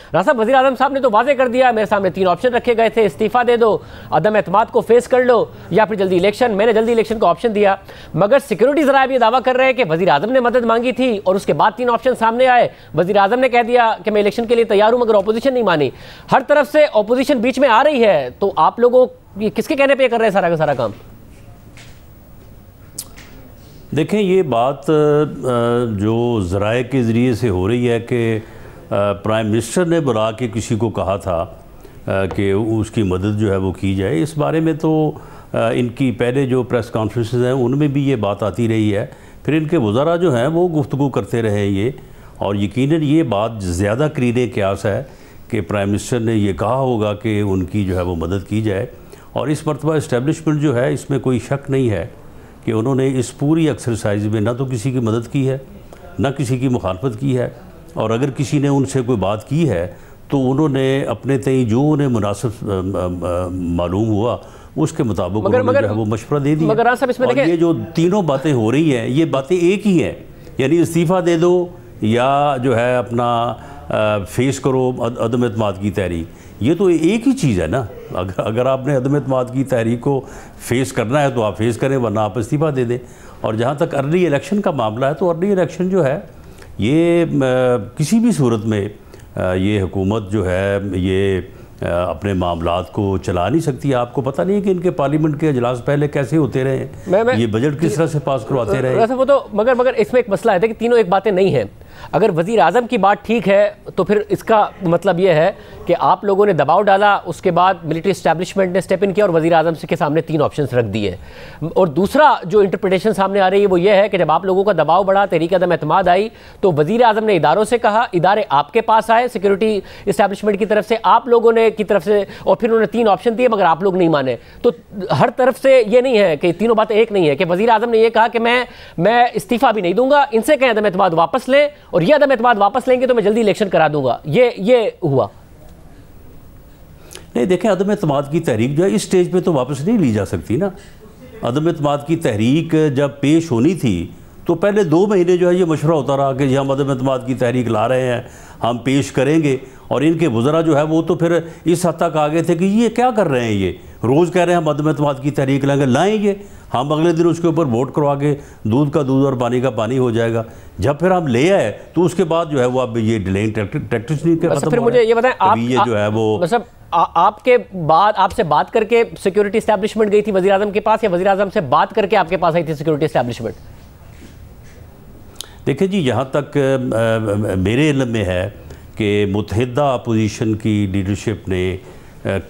राजा साहब, वज़ीर आज़म साहब ने तो वाज़े कर दिया, मेरे सामने 3 ऑप्शन रखे गए थे, इस्तीफ़ा दे दो, अदम एतमाद को फेस कर लो या फिर जल्दी इलेक्शन। मैंने जल्दी इलेक्शन का ऑप्शन दिया, मगर सिक्योरिटी ज़राए भी दावा कर रहे हैं कि वज़ीर आज़म ने मदद मांगी थी और उसके बाद 3 ऑप्शन सामने आए। वज़ीर आज़म ने कह दिया कि मैं इलेक्शन के लिए तैयार हूँ, मगर अपोजिशन नहीं मानी। हर तरफ से अपोजिशन बीच में आ रही है, तो आप लोगों किसके कहने पर कर रहे हैं सारा का सारा काम? देखें, ये बात जो ज़राए के ज़रिए से हो रही है कि प्राइम मिनिस्टर ने बुला के किसी को कहा था कि उसकी मदद जो है वो की जाए, इस बारे में तो इनकी पहले जो प्रेस कॉन्फ्रेंसेस हैं उनमें भी ये बात आती रही है। फिर इनके वज़रा जो हैं वो गुफ्तगू करते रहे ये, और यकीनन ये बात ज़्यादा करीने क़यास है कि प्राइम मिनिस्टर ने ये कहा होगा कि उनकी जो है वो मदद की जाए। और इस मरतबा इस्टेब्लिशमेंट जो है, इसमें कोई शक नहीं है कि उन्होंने इस पूरी एक्सरसाइज में ना तो किसी की मदद की है, ना किसी की मुखालफत की है, और अगर किसी ने उनसे कोई बात की है तो उन्होंने अपने तय जो उन्हें मुनासिब मालूम हुआ उसके मुताबिक उन्होंने जो है वो मशवरा दे दिया। और ये जो तीनों बातें हो रही हैं, ये बातें एक ही हैं, यानी इस्तीफ़ा दे दो या जो है अपना फेस करो अदम एतमाद की तहरीक, ये तो एक ही चीज़ है ना। अगर आपने अदम एतमाद की तहरीक को फेस करना है तो आप फेस करें, वरना आप इस्तीफ़ा दे दें। और जहाँ तक अर्ली इलेक्शन का मामला है, तो अर्ली इलेक्शन जो है ये किसी भी सूरत में ये हुकूमत जो है ये अपने मामलात को चला नहीं सकती। आपको पता नहीं है कि इनके पार्लियामेंट के अजलास पहले कैसे होते रहे, ये बजट किस तरह से पास करवाते रहे। वो तो मगर इसमें एक मसला है कि तीनों एक बातें नहीं हैं। अगर वज़ीर आज़म की बात ठीक है तो फिर इसका मतलब ये है कि आप लोगों ने दबाव डाला, उसके बाद मिलिट्री इस्टेब्लिशमेंट ने स्टेप इन किया और वज़ीर आज़म के सामने 3 ऑप्शंस रख दिए। और दूसरा जो इंटरप्रिटेशन सामने आ रही है वो ये है कि जब आप लोगों का दबाव बढ़ा, तहरीक अदम एतमाद आई, तो वज़ीर आज़म ने इदारों से कहा, इदारे आपके पास आए सिक्योरिटी इस्टेब्लिशमेंट की तरफ से, आप लोगों ने की तरफ से, और फिर उन्होंने 3 ऑप्शन दिए मगर आप लोग नहीं माने। तो हर तरफ से ये नहीं है कि तीनों बातें एक नहीं है कि वज़ीर आज़म ने यह कहा कि मैं इस्तीफ़ा भी नहीं दूंगा, इनसे कहें अदम एतमाद वापस लें, और ये अदम एतमाद वापस लेंगे तो मैं जल्दी इलेक्शन करा दूंगा। ये हुआ नहीं। देखें, अदम एतमाद की तहरीक जो है इस स्टेज पे तो वापस नहीं ली जा सकती ना। अदम एतमाद की तहरीक जब पेश होनी थी तो पहले 2 महीने जो है ये मशवरा होता रहा कि हम अदम एतमाद की तहरीक ला रहे हैं, हम पेश करेंगे। और इनके वज़रा जो है वो तो फिर इस हद तक आ गए थे कि ये क्या कर रहे हैं, ये रोज़ कह रहे हैं हम अदम एतमाद की तहरीक लाएंगे, लाएँ ये, हम अगले दिन उसके ऊपर वोट करवा के दूध का दूध और पानी का पानी हो जाएगा। जब फिर हम ले आए तो उसके बाद जो है वो अब ये डिलेइंग टैक्टिक्स नहीं खत्म। फिर मुझे ये बताएं, आप ये जो है वो मतलब आपके बाद आपसे बात करके सिक्योरिटी इस्टेब्लिशमेंट गई थी वज़ीर आज़म के पास, या वज़ीर आज़म से बात करके आपके पास आई थी सिक्योरिटी इस्टेब्लिशमेंट? देखिए जी, जहाँ तक मेरे इल्म में है कि मुत्तहिदा अपोजिशन की लीडरशिप ने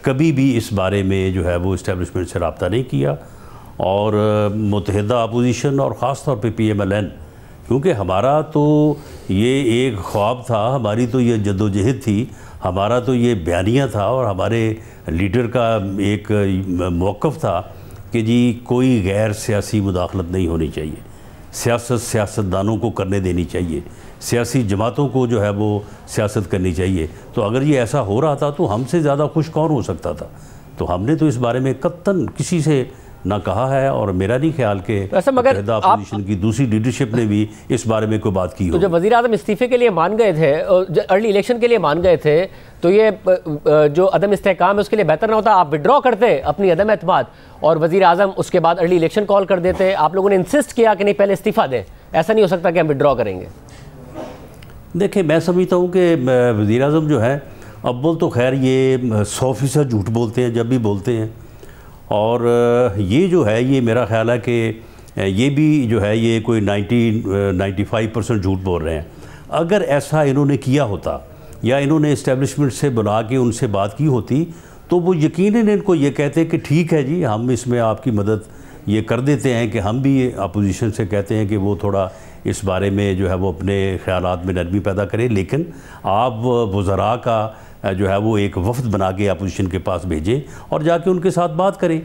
कभी भी इस बारे में जो है वो इस्टेब्लिशमेंट से रब्ता नहीं किया। और मुत्तहिदा अपोजिशन और ख़ास तौर पे PMLN, क्योंकि हमारा तो ये एक ख्वाब था, हमारी तो ये जद्दोजहद थी, हमारा तो ये बयानिया था, और हमारे लीडर का एक मौक़िफ़ था कि जी कोई गैर सियासी मुदाखलत नहीं होनी चाहिए, सियासत सियासतदानों को करने देनी चाहिए, सियासी जमातों को जो है वो सियासत करनी चाहिए। तो अगर ये ऐसा हो रहा था तो हमसे ज़्यादा खुश कौन हो सकता था। तो हमने तो इस बारे में कत्तन किसी से ना कहा है, और मेरा नहीं ख्याल कि अपोजिशन की दूसरी लीडरशिप ने भी इस बारे में कोई बात की हो। तो जब वज़ीर आज़म इस्तीफ़े के लिए मान गए थे, अर्ली इलेक्शन के लिए मान गए थे, तो ये जो अदम इस्तेहकाम है उसके लिए बेहतर ना होता आप विड्रॉ करते अपनी अदम एतमाद, और वज़ीर आज़म उसके बाद अर्ली इलेक्शन कॉल कर देते? आप लोगों ने इंसिस्ट किया कि नहीं पहले इस्तीफ़ा दें, ऐसा नहीं हो सकता कि हम विड्रॉ करेंगे? देखिए, मैं समझता हूँ कि वज़ीर आज़म जो है अव्वल तो खैर ये 100% झूठ बोलते हैं जब भी बोलते हैं, और ये जो है ये मेरा ख्याल है कि ये भी जो है ये कोई 95% झूठ बोल रहे हैं। अगर ऐसा इन्होंने किया होता या इन्होंने इस्टेब्लिशमेंट से बुला के उनसे बात की होती तो वो यकीनन इनको ये कहते कि ठीक है जी, हम इसमें आपकी मदद ये कर देते हैं, कि हम भी अपोजिशन से कहते हैं कि वो थोड़ा इस बारे में जो है वो अपने ख़यालात में नरमी पैदा करें, लेकिन आप वज़रा का जो है वो एक वफ़द बना के अपोजिशन के पास भेजें और जाके उनके साथ बात करें।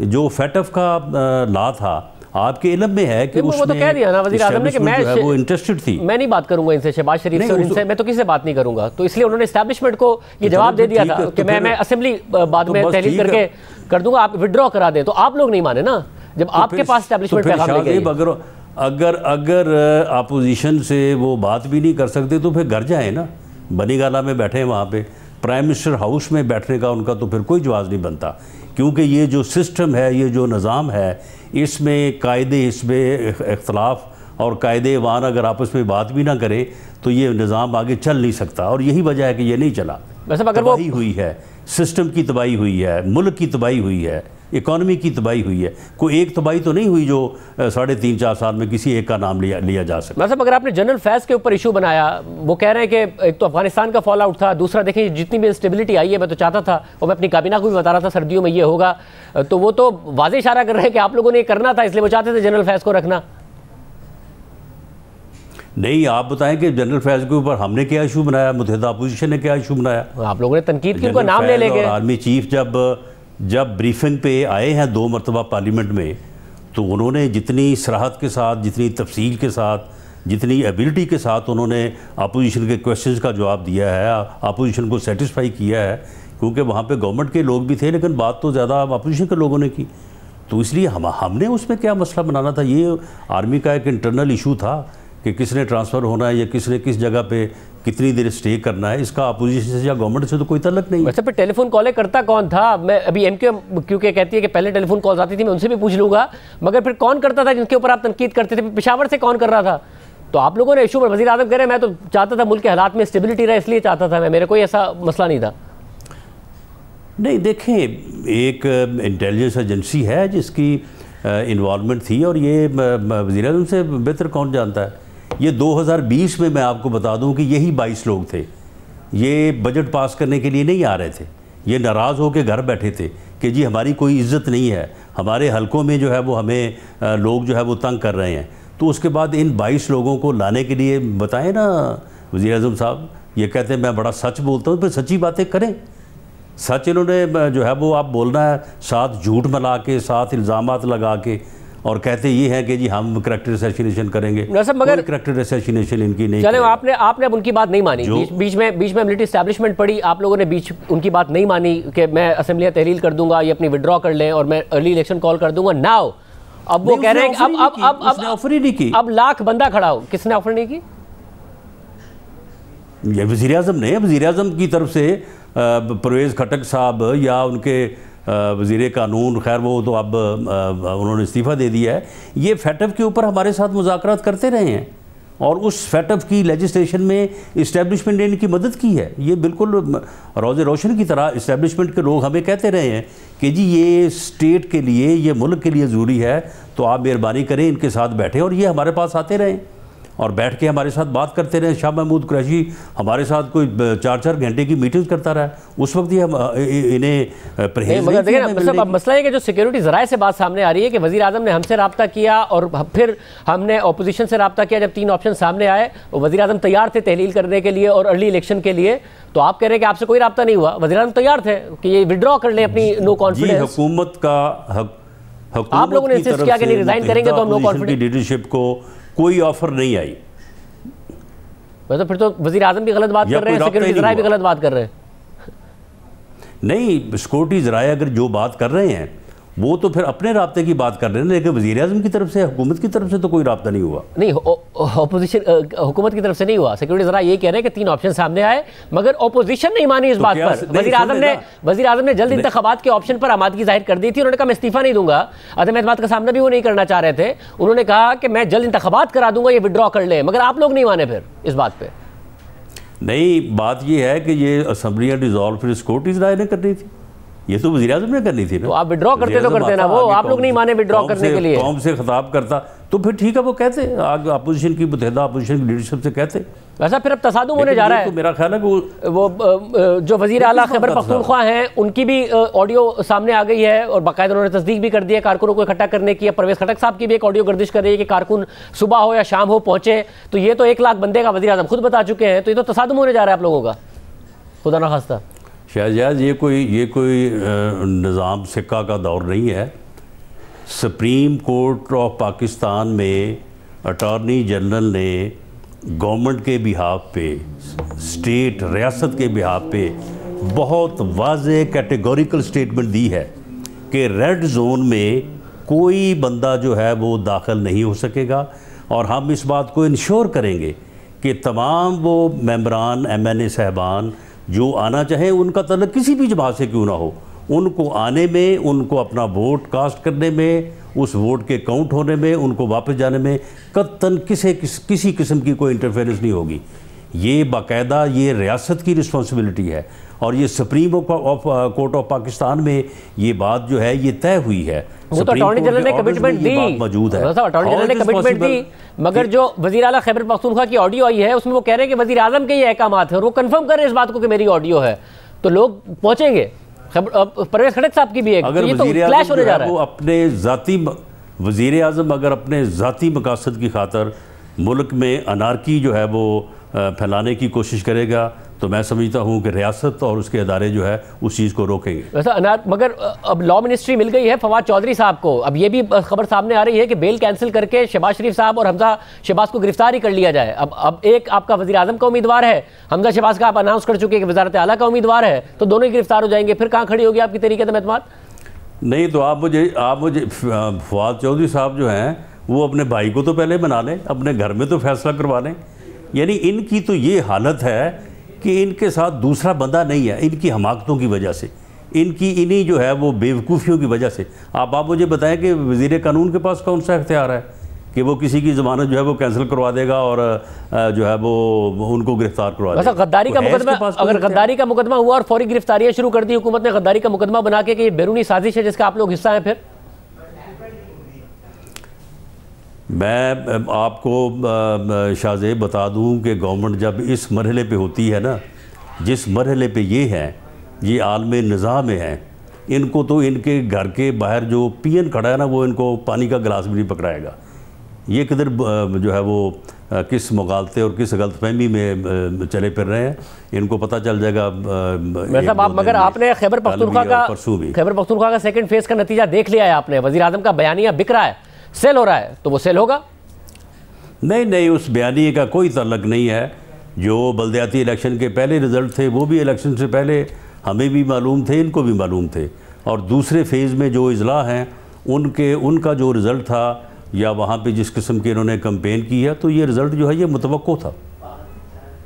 जो फैटफ का ला था, आपके इल्म में है कि उसमें वो तो कह दिया ना वज़ीर आज़म ने कि मैं वो इंटरेस्टेड थी। मैं नहीं बात करूंगा इनसे, शहबाज शरीफ से और इनसे मैं तो किसी से बात नहीं करूंगा, तो इसलिए उन्होंने एस्टैब्लिशमेंट को ये जवाब दे दिया था कि मैं असेंबली बाद में तहलील करके कर दूंगा, आप विड्रॉ करा दें। तो आप लोग नहीं माने ना, जब आपके पास एस्टैब्लिशमेंट पैगाम लेके अगर अपोजिशन से वो बात भी नहीं कर सकते तो फिर घर जाए ना, बनीगाला में बैठे हैं वहाँ पे, प्राइम मिनिस्टर हाउस में बैठने का उनका तो फिर कोई जवाब नहीं बनता, क्योंकि ये जो सिस्टम है, ये जो निज़ाम है, इसमें कायदे, इसमें इख्तलाफ और कायदे वान अगर आपस में बात भी ना करें तो ये निज़ाम आगे चल नहीं सकता। और यही वजह है कि ये नहीं चला। वैसे अगर तबाही हुई है, सिस्टम की तबाही हुई है, मुल्क की तबाही हुई है, इकॉनमी की तबाही हुई है। कोई एक तबाही तो नहीं हुई जो 3.5-4 साल में किसी एक का नाम लिया जा सके। मतलब अगर आपने जनरल फैज़ के ऊपर इशू बनाया, वो कह रहे हैं कि एक तो अफगानिस्तान का फॉल आउट था, दूसरा देखें जितनी भी इंस्टेबिलिटी आई है, मैं तो चाहता था और मैं अपनी काबीना को भी बता रहा था सर्दियों में ये होगा, तो वो तो वाज़ेह इशारा कर रहे हैं कि आप लोगों ने ये करना था, इसलिए वो चाहते थे जनरल फैज़ को रखना। नहीं, आप बताएं कि जनरल फैज़ के ऊपर हमने क्या इशू बनाया, मुत्तहिदा अपोजिशन ने क्या इशू बनाया? आप लोगों ने तनकीद की, उनका नाम ले लेंगे। आर्मी चीफ जब ब्रीफिंग पे आए हैं 2 मरतबा पार्लियामेंट में, तो उन्होंने जितनी सराहत के साथ, जितनी तफसील के साथ, जितनी एबिलिटी के साथ उन्होंने अपोजिशन के क्वेश्चंस का जवाब दिया है, अपोजिशन को सेटिस्फाई किया है, क्योंकि वहाँ पे गवर्नमेंट के लोग भी थे लेकिन बात तो ज़्यादा अपोजिशन के लोगों ने की। तो इसलिए हमने उसमें क्या मसला बनाना था? ये आर्मी का एक इंटरनल इशू था कि किसने ट्रांसफ़र होना है या किसने किस जगह पे कितनी देर स्टे करना है, इसका अपोजिशन से या गवर्नमेंट से तो कोई तल्लक नहीं है। वैसे पे टेलीफोन कॉलें करता कौन था? मैं अभी एमक्यू क्योंकि कहती है कि पहले टेलीफोन कॉल्स आती थी, मैं उनसे भी पूछ लूँगा, मगर फिर कौन करता था जिनके ऊपर आप तनकीद करते थे? पेशावर से कौन कर रहा था? तो आप लोगों ने इशू पर वज़ीर आज़म कह रहे हैं मैं तो चाहता था मुल्क के हालात में स्टेबिलिटी रहे, इसलिए चाहता था मैं, मेरे कोई ऐसा मसला नहीं था। नहीं, देखें, एक इंटेलिजेंस एजेंसी है जिसकी इन्वॉल्वमेंट थी, और ये वज़ीर आज़म से बेहतर कौन जानता है। ये 2020 में मैं आपको बता दूं कि यही 22 लोग थे, ये बजट पास करने के लिए नहीं आ रहे थे, ये नाराज़ होकर घर बैठे थे कि जी हमारी कोई इज़्ज़त नहीं है, हमारे हलकों में जो है वो हमें लोग जो है वो तंग कर रहे हैं। तो उसके बाद इन 22 लोगों को लाने के लिए बताएं ना वज़ीर आज़म साहब, ये कहते हैं मैं बड़ा सच बोलता हूँ, फिर सच्ची बातें करें। सच इन्होंने जो है वो आप बोलना है, साथ झूठ मिला के, साथ इल्ज़ामात लगा के, और कहते ये हैं कि जी हम करैक्टर असैसिनेशन करेंगे, मगर करैक्टर असैसिनेशन इनकी नहीं। चले, आपने अब उनकी बात नहीं मानी, बीच में मिलिट्री एस्टैब्लिशमेंट पड़ी, आप लोगों ने उनकी बात नहीं मानी कि मैं असेंबलियाँ तहलील कर दूंगा, ये अपनी विड्रॉ कर लें और मैं अर्ली इलेक्शन कॉल कर दूंगा। नाउ अब वो कह रहे हैं कि अब ऑफर ही नहीं की, अब लाख बंदा खड़ा हो। किसने ऑफर नहीं की? ये वज़ीर आज़म ने, वज़ीर आज़म की तरफ से परवेज़ खटक साहब या उनके वज़ीर कानून, खैर वो तो अब उन्होंने इस्तीफ़ा दे दिया है, ये फैटअप के ऊपर हमारे साथ मुज़ाकरात करते रहे हैं और उस फैटअप की लेजिस्लेशन में इस्टेब्लिशमेंट ने इनकी मदद की है। ये बिल्कुल रोज़े रोशन की तरह इस्टेब्लिशमेंट के लोग हमें कहते रहे हैं कि जी ये स्टेट के लिए, ये मुल्क के लिए ज़रूरी है, तो आप मेहरबानी करें इनके साथ बैठें, और ये हमारे पास आते रहें और बैठ के हमारे साथ बात करते रहे। शाह महमूद कुरैशी हमारे साथ कोई 4-4 घंटे की मीटिंग्स करता रहा, उस वक्त ही हम इन्हें परहेज मगर देखिए ना, मतलब अब मसला है कि जो सिक्योरिटी ज़राए से बात सामने आ रही है कि वज़ीर आज़म ने हमसे रब्ता किया और फिर हमने अपोजिशन से रब्ता किया, जब 3 ऑप्शन सामने आए वज़ीर आज़म तैयार थे तहलील करने के लिए और अर्ली इलेक्शन के लिए, तो आप कह रहे हैं कि आपसे कोई रब्ता नहीं हुआ, वज़ीर आज़म तैयार थे कि ये विड्रॉ कर लें अपनी नो कॉन्फिडेंस। हुकूमत का आप लोगों ने इंसिस्ट किया कि नहीं रिजाइन करेंगे तो हम नो कॉन्फिडेंस, लीडरशिप को कोई ऑफर नहीं आई। तो फिर तो वज़ीर आज़म भी गलत बात कर रहे हैं, सिक्योरिटी ज़राए भी गलत बात कर रहे हैं। नहीं, सिक्योरिटी ज़राए अगर जो बात कर रहे हैं वो तो फिर अपने राब्ते की बात कर रहे हैं, लेकिन वज़ीर आज़म की तरफ से, हुकूमत की तरफ से तो कोई राब्ता नहीं हुआ। नहीं, अपोजिशन हुकूमत की तरफ से नहीं हुआ। सिक्योरिटी ज़रा ये कह रहे हैं कि 3 ऑप्शन सामने आए मगर अपोजिशन नहीं मानी इस बात पर। वज़ीर आज़म ने जल्द इंतखाबात के ऑप्शन पर आमादगी जाहिर कर दी थी, उन्होंने कहा मैं इस्तीफ़ा नहीं दूंगा। अदम एतमाद का सामना भी वो नहीं करना चाह रहे थे, उन्होंने कहा कि मैं जल्द इंतखाबात करा दूंगा, ये विड्रॉ कर ले, मगर आप लोग नहीं माने फिर इस बात पर। नहीं, बात ये है कि ये असम्बलियाँ डिज़ोल्व फिर सिक्योरिटी ज़राए ने करनी थी, ये तो वज़ीर आज़म ने करनी थी ना। तो आप विड्रॉ करते तो करते ना, वो आप लोग नहीं माने विड्रॉ करने के लिए। कौम से खिताब करता तो फिर ठीक है, वो कहते आगे अपोजिशन की, मुत्तहिदा अपोजिशन की लीडरशिप से कहते। वैसा फिर अब तसादुम होने जा रहा है। तो मेरा ख्याल है कि वो जो वज़ीर आला खैबर पख्तूनख्वा हैं उनकी भी ऑडियो सामने आ गई है और बाकायदा उन्होंने तस्दीक भी कर दी है कारकुनों को इकट्ठा करने की। परवेज़ खटक साहब की भी एक ऑडियो गर्दिश कर रही है कि कारकुन सुबह हो या शाम हो पहुँचे, तो ये तो 1 लाख बंदे का वज़ीर आज़म खुद बता चुके हैं, तो ये तो तसादुम होने जा रहा है आप लोगों का, खुदा ना खास्ता। शाहजाद, ये कोई निज़ाम सिक्का का दौर नहीं है। सुप्रीम कोर्ट ऑफ पाकिस्तान में अटॉर्नी जनरल ने गवर्नमेंट के बिहाफ पे, स्टेट रियासत के बिहाफ पे बहुत वाज़े कैटेगोरिकल स्टेटमेंट दी है कि रेड जोन में कोई बंदा जो है वो दाखिल नहीं हो सकेगा, और हम इस बात को इंश्योर करेंगे कि तमाम वो मेंबरान MNA साहबान जो आना चाहें, उनका तल्लुक किसी भी जमात से क्यों ना हो, उनको आने में, उनको अपना वोट कास्ट करने में, उस वोट के काउंट होने में, उनको वापस जाने में कतन किसी किस्म की कोई इंटरफेरेंस नहीं होगी। ये बाकायदा ये रियासत की रिस्पॉन्सिबिलिटी है और ये सुप्रीम कोर्ट ऑफ पाकिस्तान में ये बात जो है ये तय हुई है। वो तो अटॉर्नी जनरल ने कमिटमेंट दी, मौजूद है, अटॉर्नी जनरल ने कमिटमेंट दी, मगर जो वज़ीर आला खैबर पख्तूनख्वा की ऑडियो आई है उसमें वो कह रहे हैं कि वज़ीर आज़म के ये अहकामात हैं और वो कंफर्म कर रहे हैं इस बात को कि मेरी ऑडियो है, तो लोग पहुंचेंगे। परवेज़ खटक साहब की भी है, अगर तो ये तो क्लैश होने जा रहा है। वो अपने ज़ाती वज़ीर आज़म अगर अपने ज़ाती मकासद की खातर मुल्क में अनारकी जो है वो फैलाने की कोशिश करेगा तो मैं समझता हूँ कि रियासत और उसके अदारे जो है उस चीज़ को रोकेंगे। वैसा मगर अब लॉ मिनिस्ट्री मिल गई है फवाद चौधरी साहब को। अब ये भी खबर सामने आ रही है कि बेल कैंसिल करके शहबाज शरीफ साहब और हमजा शहबाज को गिरफ्तार ही कर लिया जाए। अब एक आपका वज़ीर आज़म का उम्मीदवार है, हमजा शहबाज का आप अनाउंस कर चुके हैं कि वज़ारत आला का उम्मीदवार है, तो दोनों ही गिरफ्तार हो जाएंगे। फिर कहाँ खड़ी होगी आपकी तहरीक एतमाद? नहीं तो आप मुझे फवाद चौधरी साहब जो हैं वो अपने भाई को तो पहले बना लें, अपने घर में तो फैसला करवा लें। यानी इनकी तो ये हालत है कि इनके साथ दूसरा बंदा नहीं है, इनकी हमाकतों की वजह से, इन्हीं जो है वो बेवकूफ़ियों की वजह से। आप मुझे बताएं कि वज़ीर कानून के पास कौन सा इख्तियार है कि वो किसी की ज़मानत जो है वो कैंसिल करवा देगा और जो है वो उनको गिरफ्तार करवा देगा। गद्दारी का मुकदमा, अगर गद्दारी का मुकदमा हुआ और फौरी गिरफ्तारियाँ शुरू कर दी हुकूमत ने, गद्दारी का मुकदमा बना के कि ये बैरूनी साजिश है जिसका आप लोग हिस्सा हैं, फिर मैं आपको शाहजेब बता दूं कि गवर्नमेंट जब इस मरहले पे होती है ना, जिस मरहले पे ये है, ये आलमी निज़ाम में है, इनको तो इनके घर के बाहर जो पीएन खड़ा है ना वो इनको पानी का गिलास भी नहीं पकड़ाएगा। ये किधर जो है वो किस मुगालते और किस गलतफहमी में चले फिर रहे हैं, इनको पता चल जाएगा। मगर आपने खैबर पख्तूनख्वा का सेकंड फेज़ का नतीजा देख लिया है आपने, वज़ीर आज़म का बयानिया बिक रहा है, सेल हो रहा है, तो वो सेल होगा? नहीं, उस बयानिए का कोई तल्लक नहीं है। जो बल्दियाती इलेक्शन के पहले रिज़ल्ट थे वो भी इलेक्शन से पहले हमें भी मालूम थे, इनको भी मालूम थे, और दूसरे फेज़ में जो इजला हैं उनका जो रिज़ल्ट था या वहाँ पे जिस किस्म की इन्होंने कैंपेन की है, तो ये रिज़ल्ट जो है ये मुतवक्को था।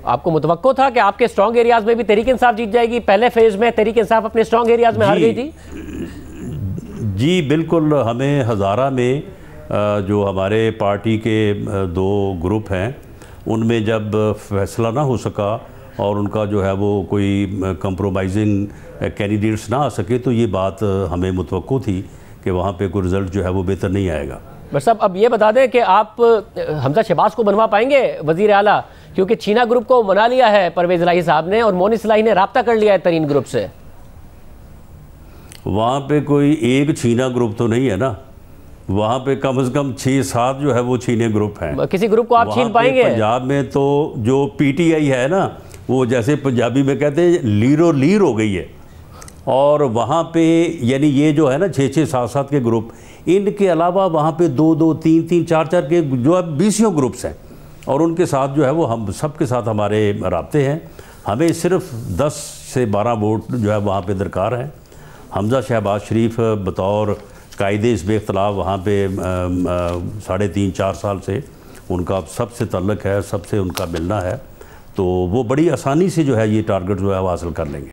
आपको मुतवक्को था कि आपके स्ट्रॉन्ग एरियाज़ में भी तहरीक इंसाफ जीत जाएगी? पहले फेज़ में तहरीक इंसाफ अपने स्ट्रॉन्ग एरियाज़ में हार गई थी। जी बिल्कुल, हमें हज़ारा में जो हमारे पार्टी के दो ग्रुप हैं उनमें जब फैसला ना हो सका और उनका जो है वो कोई कंप्रोमाइजिंग कैंडिडेट्स ना आ सके, तो ये बात हमें मुतवक्को थी कि वहाँ पे कोई रिज़ल्ट जो है वो बेहतर नहीं आएगा। बस अब ये बता दें कि आप हमजा शहबाज को बनवा पाएंगे वज़ीर आला, क्योंकि चीना ग्रुप को मना लिया है परवेज़ इलाही साहब ने और मोनी इस्लाही ने रब्ता कर लिया है तरीन ग्रुप से। वहाँ पे कोई एक चीना ग्रुप तो नहीं है ना, वहाँ पे कम से कम 6-7 जो है वो चीने ग्रुप हैं। किसी ग्रुप को आप छीन पाएंगे? पंजाब में तो जो PTI है ना, वो जैसे पंजाबी में कहते हैं लीरो लीर हो गई है, और वहाँ पे यानी ये जो है ना 6-6, 7-7 के ग्रुप, इनके अलावा वहाँ पे 2-2, 3-3, 4-4 के जो है 20 ग्रुप्स हैं, और उनके साथ जो है वो हम सब के साथ हमारे राब्ते हैं। हमें सिर्फ 10 से 12 वोट जो है वहाँ पे दरकार हैं। हमजा शहबाज शरीफ बतौर कायदे इस बेख्तलाफ वहाँ पे 3.5-4 साल से उनका सबसे तल्लक है, सबसे उनका मिलना है, तो वो बड़ी आसानी से जो है ये टारगेट जो है वो हासिल कर लेंगे।